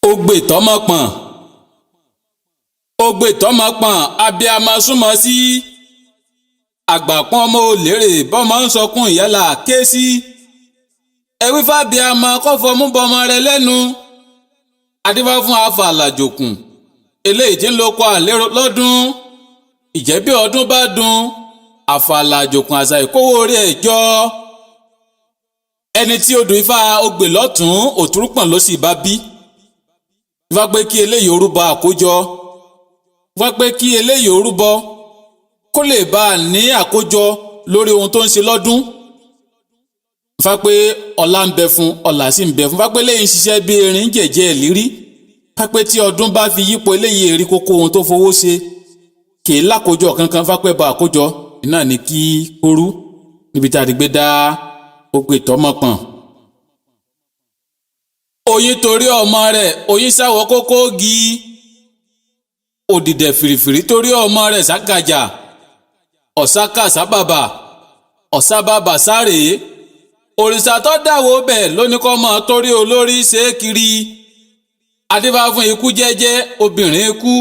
Ogbe tọ́mọ pọ̀n. Ogbe tọ́mọ pọ̀n abiyamọ súnmọ́ sí. Àgbàpọ́n ọmọ olèrè bọ́mọ ń sọkún ìyálà ké sí. Ẹwí fábíamọ kọ́fọ́ mú bọmọ rẹ lẹ́nu. Adífá fún afàlàjòkùn eléyìí tí ń lo kọ àlérò lọ́dún. Ìjẹ́bí ọdún bá dùn àfàlàjòkùn àṣà ìkówó orí ẹ̀jọ́. Ẹni tí odò Ifá Ogbè lọ́tún Òtúrúpọ̀n ló sì bá bí. Ifá pé kí eléyìí orúbọ àkójọ. Ifá pé kí eléyìí orúbọ kó lè bá a ní àkójọ lórí ohun tó ń ṣe lọ́dún. Ifá pé ọlá ń bẹ fún ọlà sì ń bẹ fún. Ifá pé eléyìí ń ṣiṣẹ́ bí erin jẹ̀jẹ̀ ìlírí. Ifá pé tí ọdún bá fi yípo eléyìí èrí kókó ohun tó fowó ṣe kì í lákòójọ kankan. Ifá pé bá àkójọ iná ní kí orú níbi tá a ti gbé dá Ogbe tọ́mọ pọ̀n. Oyin torí ọmọ rẹ̀ oyin sáwọ́ kókó gi. Òdìdẹ̀ fìrìfìrí torí ọmọ rẹ̀ ságàjà. Ọ̀sákà sábàbà ọ̀sábàbà sáré. Òrìṣà tó dàwó bẹ̀ lóní kọ́ mọ́ torí olórí ṣe é kiri. Adífá fún ikú jẹ́jẹ́ obìnrin kú.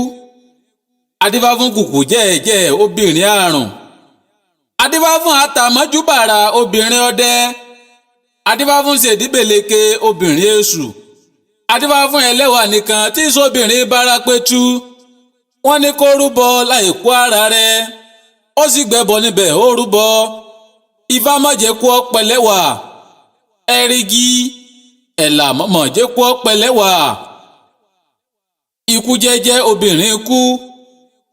Adífá fún kùkù jẹ́ẹ̀jẹ́ obìnrin àrùn. Adífá fún àtàmọ́júbàrà obìnrin ọdẹ. Adífá fún ṣèdíbèleke obìnrin èṣù. Adífá fún ẹlẹ́wà nìkan tí sóbìnrin bára pétú. Wọ́n ní kó rúbọ láì kó ara rẹ̀. Ó sì gbẹ́bọ níbẹ̀ ó rúbọ. Ifá má jẹ́ kú ọ pẹ̀lẹ́wà. Ẹ̀rìgì ẹ̀là mọ̀mọ̀ jẹ́ kú ọ pẹ̀lẹ́wà. Ikú jẹ́jẹ́ obìnrin kú.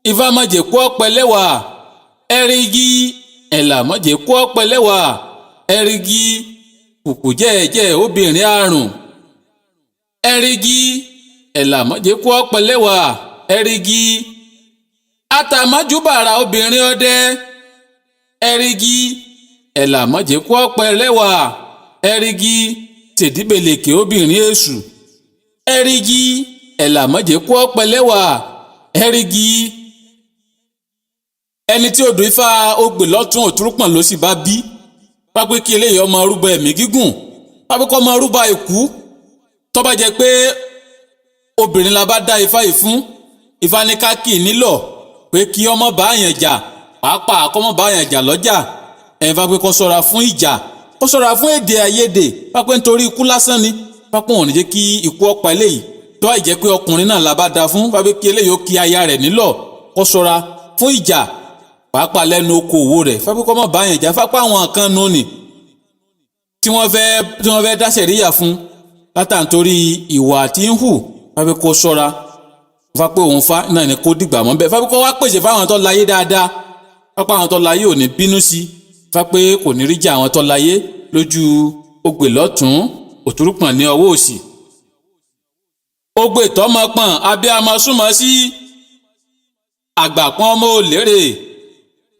Ifá má jẹ́ kú ọ pẹ̀lẹ́wà. Ẹ̀rìgì ẹ̀là má jẹ́ kú ọ pẹ̀lẹ́wà. Ẹ̀rìgì kùkù jẹ́ẹ̀jẹ́ obìnrin àrùn. Ẹ̀rìgì ẹ̀là má jẹ́ kú ọ pẹ̀lẹ́wà. Ẹ̀rìgì àtàmọ́júbàrà obìnrin ọdẹ. Ẹ̀rìgì ẹ̀là má jẹ́ kú ọ pẹ̀lẹ́wà. Ẹ̀rìgì ṣèdíbèlèkè obìnrin èṣù. Ẹ̀rìgì ẹ̀là má jẹ́ kú ọ pẹ̀lẹ́wà. Ẹ̀rìgì. Ẹni tí odò Ifá Ogbè lọ́tún Òtúrúpọ̀n ló sì bá bí. Wá pé kí eléyìí ọmọ rúbọ ẹ̀mí gígùn. Wá pé kọ́ ọmọ rúbọ ikú. Tó bá jẹ́ pé obìnrin la bá dá Ifá yìí fún. Ifá ní ká kì í nílọ̀ pé kí ọmọ bá yàn jà pàápàá kọ́mọ bá yàn jà lọ́jà. Ẹ̀fá pé kó ṣọ́ra fún ìjà kó ṣọ́ra fún èdè àìyedè. Wá pé nítorí ikú lásán ni. Wá pé wọn ò ní jẹ́ kí ikú ọ̀pá eléyìí. Tó bá jẹ́ pé ọkùnrin náà la bá dá fún. Wá pé kí eléyìí ó kí aya rẹ̀ nílọ̀ kó ṣọ́ra fún ìjà pàápàá lẹ́nu okòwò rẹ̀. Fá pé kọ́mọ bá yàn jà fápá àwọn kan nù ni tí wọ́n fẹ́ dá ṣẹ̀ríyà fún látàntorí ìwà tí ń hù. Fá pé kó ṣọ́ra. Fá pé òun Fá náà ni kó dìgbà mọ́ bẹ́ẹ̀. Fá pé kó wá pèsè fáwọn tó láyé dáadáa. Fá pé àwọn tó láyé ò ní bínú sí. Fá pé kò ní rí jà àwọn tó láyé lójú Ogbè lọ́tún Òtúrúpọ̀n ní ọwọ́ òsì. Ogbe tọ́mọ pọ̀n abiyamọ súnmọ́ sí. Àgbàpọ́n ọmọ olèrè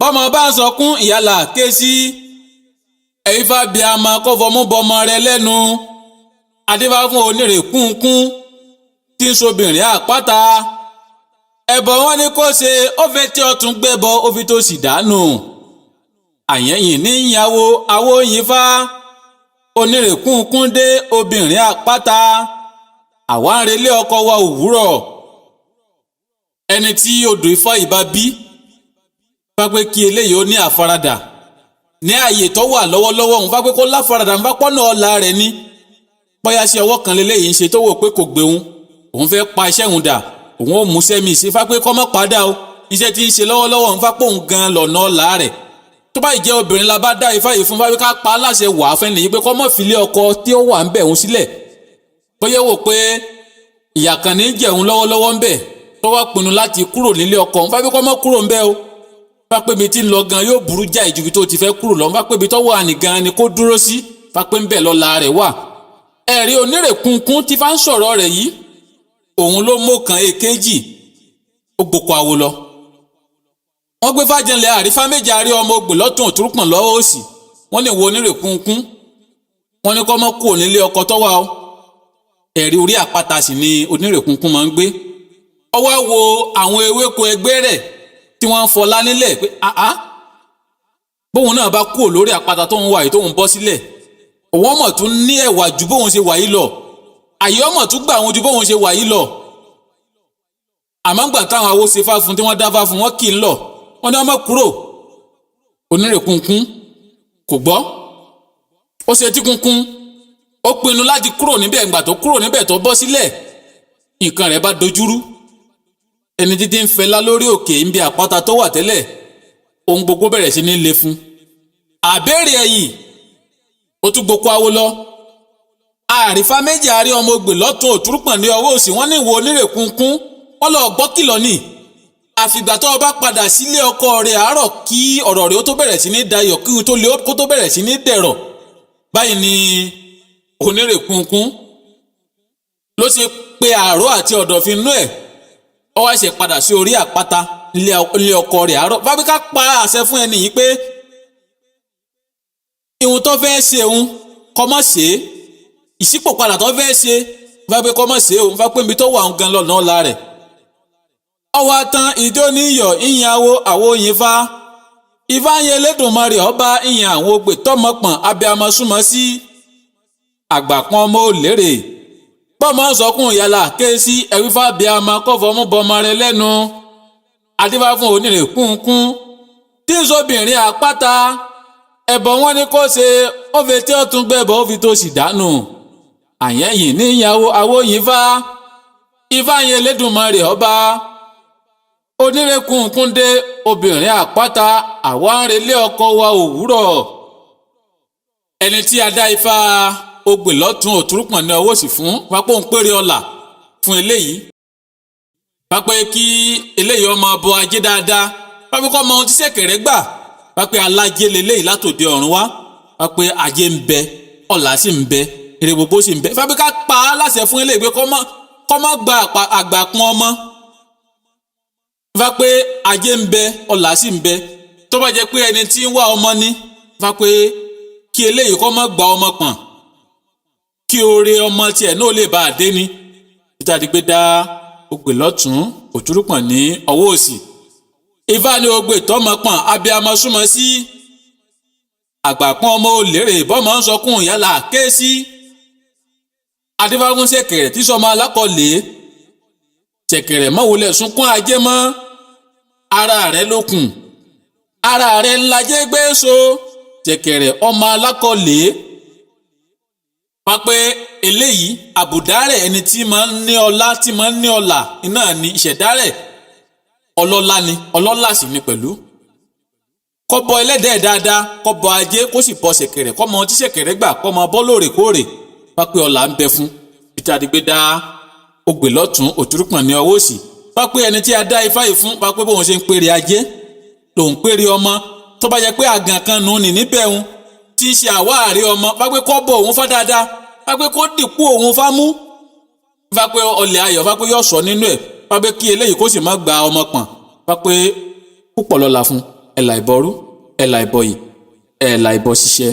bọ́mọ bá ń sọkún ìyálà ké sí. Ẹ̀wí fábíamọ kọ́fọ́ mú bọmọ rẹ lẹ́nu. Adífá fún onírè kúnkún tí ń sobìnrin àpáta. Ẹbọ wọn ni kó ṣe ó fẹ́ tí ọtún gbẹ́bọ ó fi tó sì dànù. Àyẹ̀yìn ní ìyàwó awóyin Fá. Onírè kúnkún dé obìnrin àpáta. Àwa ń relé ọkọ wa òwúrọ̀. Ẹni tí odò Ifá yìí bá bí. Fá pé kí eléyìí ó ní àfaradà ní ààyè tó wà lọ́wọ́lọ́wọ́ òun. Fá pé kó láfaradà ń bá pọ́nà ọ̀la rẹ̀ ní. Bóyá sí ọwọ́ kan leléyìí ń ṣe tó wò pé kò gbé òun fẹ́ pa iṣẹ́ òun dà òun ó mú sẹ́mi sí. Fá pé kó má padà o iṣẹ́ tí ń ṣe lọ́wọ́lọ́wọ́ òun. Fá pé òun gan lọ́nà ọ̀la rẹ̀. Tó bá jẹ́ obìnrin la bá dá Ifá yìí fún. Fá pé ká pa aláṣẹ wà á fẹ́ nìyí pé kó má filé ọkọ tí ó wà ń bẹ̀ òun sílẹ̀. Bóyá wò pé ìyà kan ní jẹun lọ́wọ́lọ́wọ́ ń bẹ̀ tó wá pinnu láti kúrò nílé ọkọ òun. Fá pé kó má kúrò ń bẹ̀ o. Fá pé ibi tí ń lọ gan yóò burú jáì ju ibi tó ti fẹ́ kúrò lọ. Fá pé ibi tó wà ní gan ni kó dúró sí. Fá pé ń bẹ̀ lọ́la rẹ̀ wà. Ẹ̀rí onírè kúnkún tí Fá ń sọ̀rọ̀ rẹ̀ yìí òun ló mọ̀kàn èkejì ó gboko àwo lọ. Wọ́n gbé fájẹnlẹ̀ àrífá méje àrí ọmọ Ogbè lọ́tún Òtúrúpọ̀n lọ́wọ́ òsì. Wọ́n ní wo onírè kúnkún. Wọ́n ní kó mọ́ kúrò nílé ọkọ tó wà o. Ẹ̀rí orí àpáta sì ni onírè kúnkún máa ń gbé. Ó wá wo àwọn ewéko ẹgbẹ́ rẹ̀ tí wọ́n ń fọlá nílẹ̀ pé bóun náà bá kúrò lórí àpáta tóun wà yìí tóun bọ́ sílẹ̀ òun mọ̀ tún ní ẹ̀wà ju bóun ṣe wà yìí lọ. àyè ọmọ tún gbà àwọn ojú bóun ṣe wà yìí lọ àmọ́ gbà táwọn awo ṣe fá fún tí wọ́n dáfá fún wọn kì í lọ wọ́n ní ọmọ kúrò onírèkúnkún kò gbọ́ ó ṣe tí kúnkún ó pinnu láti kúrò níbẹ̀ ìgbà tó kúrò níbẹ̀ tó bọ́ sílẹ̀ nǹkan rẹ̀ bá dojúrú ẹni títí ń fẹlá lórí òkè ń bí àpáta tó wà tẹ́lẹ̀ ohun gbogbo bẹ̀rẹ̀ sí ní le fún àbẹ́rẹ́ ẹ̀yìn ó tún gboko awo lọ àrífá méjì àárí ọmọ ogbè lọ́tún òtúrúpọ̀n ní ọwọ́ òsì wọ́n ní ìwọ onírèkúnkún wọ́n lọ gbọ́ kìlọ̀ ní àfìgbà tó bá padà sílé ọkọ rẹ̀ àárọ̀ kí ọ̀rọ̀ rẹ̀ ó tó bẹ̀rẹ̀ sí ní dayọ̀ kí kó tó bẹ̀rẹ̀ sí ní dẹ̀rọ̀ báyìí ni onírèkúnkún ló ṣe pé àárọ̀ àti ọ̀dọ̀fin inú ẹ̀ ó wá ṣe padà sí orí àpáta ilé ọkọ rẹ̀ àárọ̀ fábíkà pa àṣẹ fún ẹni yìí pé ìhun tó fẹ́ ṣe òun kọ́mọ́ ṣe é ìṣípòpadà tó fẹ́ ṣe fábí kọ́mọ́ ṣe òun fá pé ibi tó wà ń gan lọ́nà ọ̀la rẹ̀ ọwọ́ tán ìjó níyọ̀ ìyìn àwo yìí fa ifá yẹn Elédùmarè ọba ìyìn àwọn ogbè tọmọpọ̀n abiyamọ súnmọ́ sí àgbàpọ̀n ọmọ òlérè bọ́mọ sọkún ìyàlá ké sí ẹ̀wífà abiyamọ kọ́fọ́ mú bọmọ rẹ lẹ́nu adífá fún onírèkúnkún tí ń sobìnrin àpáta ẹ̀bọ̀ wọn ni kò ṣe ó fi tí ó tún gbẹ̀bọ̀ ó fi tó sì dànù àyẹ̀yìn níyàwó àwòyìn fa ifá yẹn Elédùmarè ọba onírèkúnkún dé obìnrin àpáta àwa ń relé ọkọ wa òwúrọ̀ ẹni tí a dá ifá ogbè lọ́tún òtúrúpọ̀n ní ọwọ́ òsì fún pápó ń péré ọlà fún eléyìí pápẹ́ kí eléyìí ọmọ ọbọ ajé dáadáa pápẹ́ kọ́ ọmọ ohun tí ṣẹ̀kẹ̀rẹ̀ gbà pápẹ́ alájẹ leléyìí látòde ọ̀run wá pápẹ́ ajé ń bẹ ọlà sì ń bẹ èrè gbogbo sì ń bẹ pápẹ́ ká pa á láṣẹ fún eléyìí pé kọ́ má gba àgbàpọ̀n ọmọ pápẹ́ ajé ń bẹ ọlà sì ń bẹ tó bá jẹ́ pé ẹni tí ń wá ọmọ ní pápẹ́ kí eléyìí kọ́ má gba ọmọ pọ̀n kí oore ọmọ tiẹ̀ náà lè bá a dé ní títàdí pé dá ogbè lọ́tún òtúrúpọ̀n ní ọwọ́ òsì ifá ní ogbè tọmọpọ̀n abiyamọ súnmọ́ sí àgbàpọ̀n ọmọ òlérè bọ́mọ ń sọkún ìyálà ké sí adífágún ṣẹ̀kẹ̀rẹ̀ tí sọmọ alákọ̀ọ́lẹ̀ ṣẹ̀kẹ̀rẹ̀ mọ́wulẹ̀ sunkún ajé mọ́ ara rẹ̀ lókun ara rẹ̀ ńlájẹ́ gbé so ṣẹ̀kẹ̀rẹ̀ ọmọ alákọ̀ọ́lẹ̀ pápẹ́ eléyìí àbùdárẹ̀ ẹni tí máa ń ní ọlá tí máa ń ní ọlà iná ní ìṣẹ̀dárẹ̀ ọlọ́lá ni ọlọ́lá sì ni pẹ̀lú kọ́bọ ẹlẹ́dẹ̀ẹ́ dáadáa kọ́bọ ajé kó sì bọ ṣẹ̀kẹ̀rẹ̀ kọ́mọ tí ṣẹ̀kẹ̀rẹ̀ gbà kọ́mọ bọ́ lóòrèkóòrè pápẹ́ ọlà ń bẹ fún ìtàdígbé dá ogbè lọ́tún òtúrúpọ̀n ní ọwọ́ òsì pápẹ́ ẹni tí a dá ifá yìí fún pápẹ́ bóun ṣe ń pèrè ajé lòun pèrè ọmọ tó bá jẹ pé àgàn kan nù ní níbẹ̀ òun tí ń ṣe àwáàrí ọmọ fápẹ́ kọ́ bọ̀ òun fá dáadáa fápẹ́ kó dìpò òun fá mú fápẹ́ ọlẹ̀ ayọ̀ fápẹ́ yọ̀ sọ nínú ẹ̀ fápẹ́ kí eléyìí kó sì má gba ọmọ pọ̀n fápẹ́ púpọ̀ lọ́la fún ẹ̀là ìbọrú ẹ̀là ìbọyì ẹ̀là ìbọ ṣiṣẹ́.